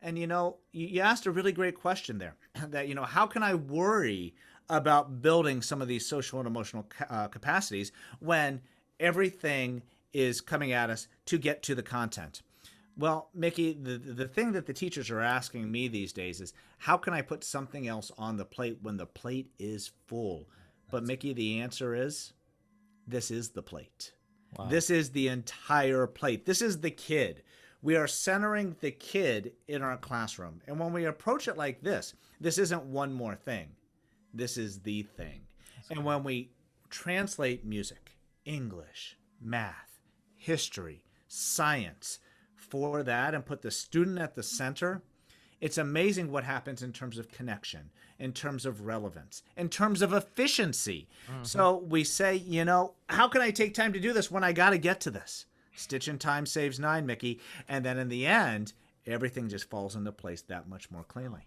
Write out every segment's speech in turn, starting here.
And you asked a really great question there that, how can I worry about building some of these social and emotional capacities when everything is coming at us to get to the content? Well, Mickey, the thing that the teachers are asking me these days is how can I put something else on the plate when the plate is full? But That's Mickey, the answer is this is the plate. wow. This is the entire plate. This is the kid. We are centering the kid in our classroom. And when we approach it like this isn't one more thing. This is the thing. That's And great. when we translate music, English, math, history, science for that and put the student at the center, it's amazing what happens in terms of connection, in terms of relevance, in terms of efficiency. Hmm. So we say, how can I take time to do this when I got to get to this? Stitch in time saves nine, Mickey. And then in the end, everything just falls into place that much more cleanly.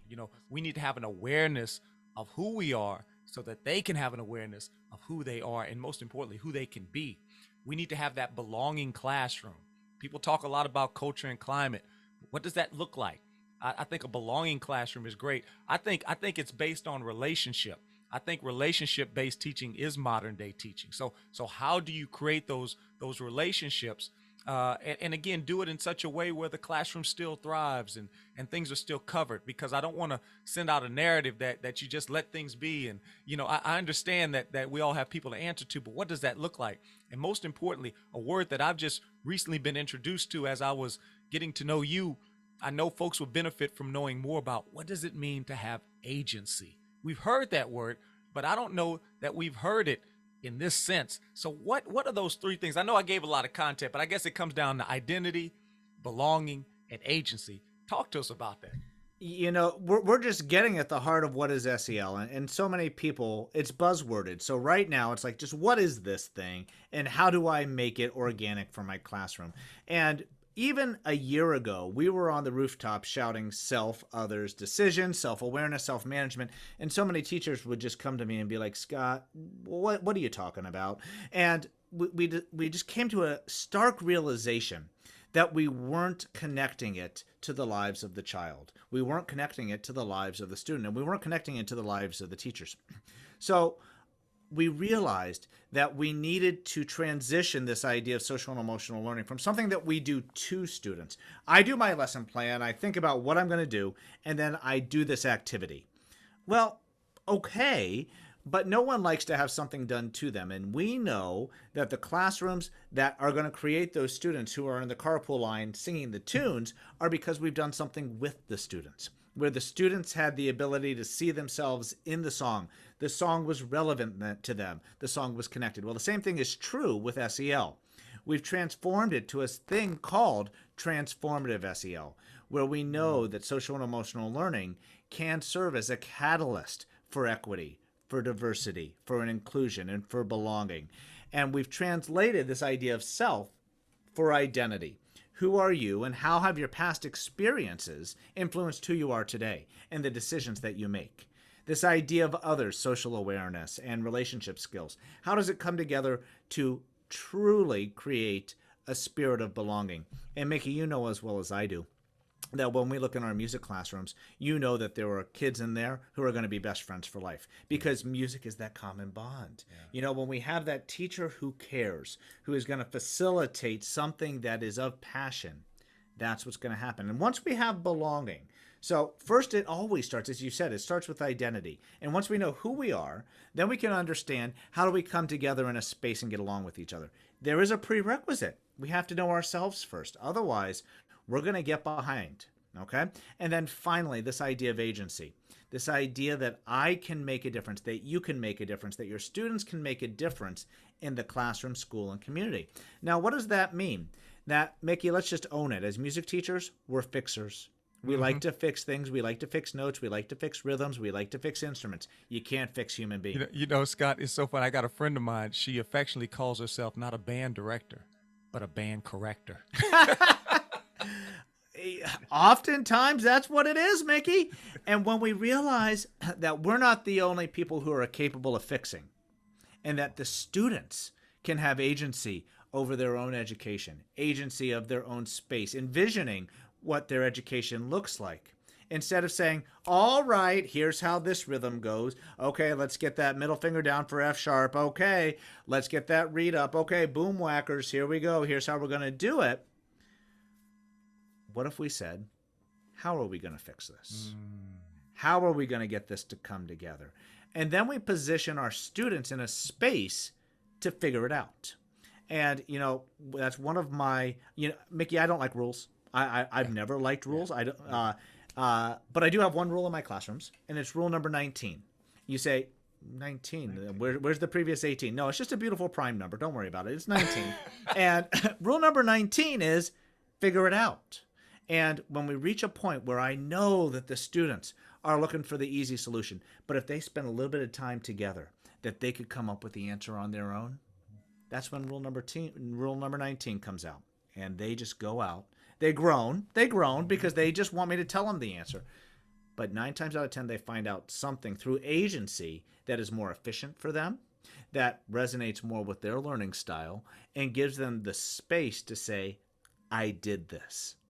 We need to have an awareness of who we are so that they can have an awareness of who they are and most importantly, who they can be. We need to have that belonging classroom. People talk a lot about culture and climate. What does that look like? I think a belonging classroom is great. I think it's based on relationship. I think relationship based teaching is modern day teaching. So how do you create those relationships? And again, do it in such a way where the classroom still thrives and things are still covered, because I don't want to send out a narrative that you just let things be. And, I understand that we all have people to answer to, but what does that look like? And most importantly, a word that I've just recently been introduced to as I was getting to know you. I know folks will benefit from knowing more about what does it mean to have agency. We've heard that word, but I don't know that we've heard it in this sense. So what are those three things? I know I gave a lot of content, but I guess it comes down to identity, belonging, and agency. Talk to us about that. We're just getting at the heart of what is SEL. And so many people, it's buzzworded. So right now, it's like, just what is this thing? And how do I make it organic for my classroom? And even a year ago, we were on the rooftop shouting self, others, decision, self awareness, self management. And so many teachers would just come to me and be like, Scott, what are you talking about? And we just came to a stark realization that we weren't connecting it to the lives of the child. We weren't connecting it to the lives of the student, and we weren't connecting it to the lives of the teachers. So we realized that we needed to transition this idea of social and emotional learning from something that we do to students. I do my lesson plan, I think about what I'm going to do, and then I do this activity. Well, okay, but no one likes to have something done to them. And we know that the classrooms that are going to create those students who are in the carpool line singing the tunes are because we've done something with the students, where the students had the ability to see themselves in the song. The song was relevant to them, the song was connected. Well, the same thing is true with SEL. We've transformed it to a thing called transformative SEL, where we know that social and emotional learning can serve as a catalyst for equity, for diversity, for an inclusion, and for belonging. And we've translated this idea of self for identity. Who are you, and how have your past experiences influenced who you are today and the decisions that you make? This idea of others, social awareness, and relationship skills. How does it come together to truly create a spirit of belonging? And Mickey, you know as well as I do that when we look in our music classrooms, that there are kids in there who are going to be best friends for life because music is that common bond. Yeah. When we have that teacher who cares, who is going to facilitate something that is of passion, that's what's going to happen. And once we have belonging, so first it always starts, as you said, it starts with identity. And once we know who we are, then we can understand how do we come together in a space and get along with each other. There is a prerequisite. We have to know ourselves first. Otherwise, we're going to get behind. Okay. And then finally, this idea of agency, this idea that I can make a difference, that you can make a difference, that your students can make a difference in the classroom, school, and community. Now, what does that mean? That, Mickey, let's just own it. As music teachers, we're fixers. We Hmm. like to fix things. We like to fix notes. We like to fix rhythms. We like to fix instruments. You can't fix human beings. Scott, it's so fun. I got a friend of mine. She affectionately calls herself not a band director, but a band corrector. Oftentimes, that's what it is, Mickey. And when we realize that we're not the only people who are capable of fixing, and that the students can have agency over their own education, agency of their own space, envisioning what their education looks like. Instead of saying, all right, here's how this rhythm goes. Okay, let's get that middle finger down for F sharp. Okay, let's get that read up. Okay, boom whackers, here we go. Here's how we're going to do it. What if we said, how are we going to fix this? How are we going to get this to come together? And then we position our students in a space to figure it out. And, that's one of my, Mickey, I don't like rules. I've never liked rules. I don't, but I do have one rule in my classrooms, and it's rule number 19. You say, 19, where's the previous 18? No, it's just a beautiful prime number. Don't worry about it. It's 19. And rule number 19 is figure it out. And when we reach a point where I know that the students are looking for the easy solution, but if they spend a little bit of time together, that they could come up with the answer on their own, that's when rule number 19 comes out. And they just go out. They groan because they just want me to tell them the answer. But 9 times out of 10, they find out something through agency that is more efficient for them, that resonates more with their learning style, and gives them the space to say, I did this.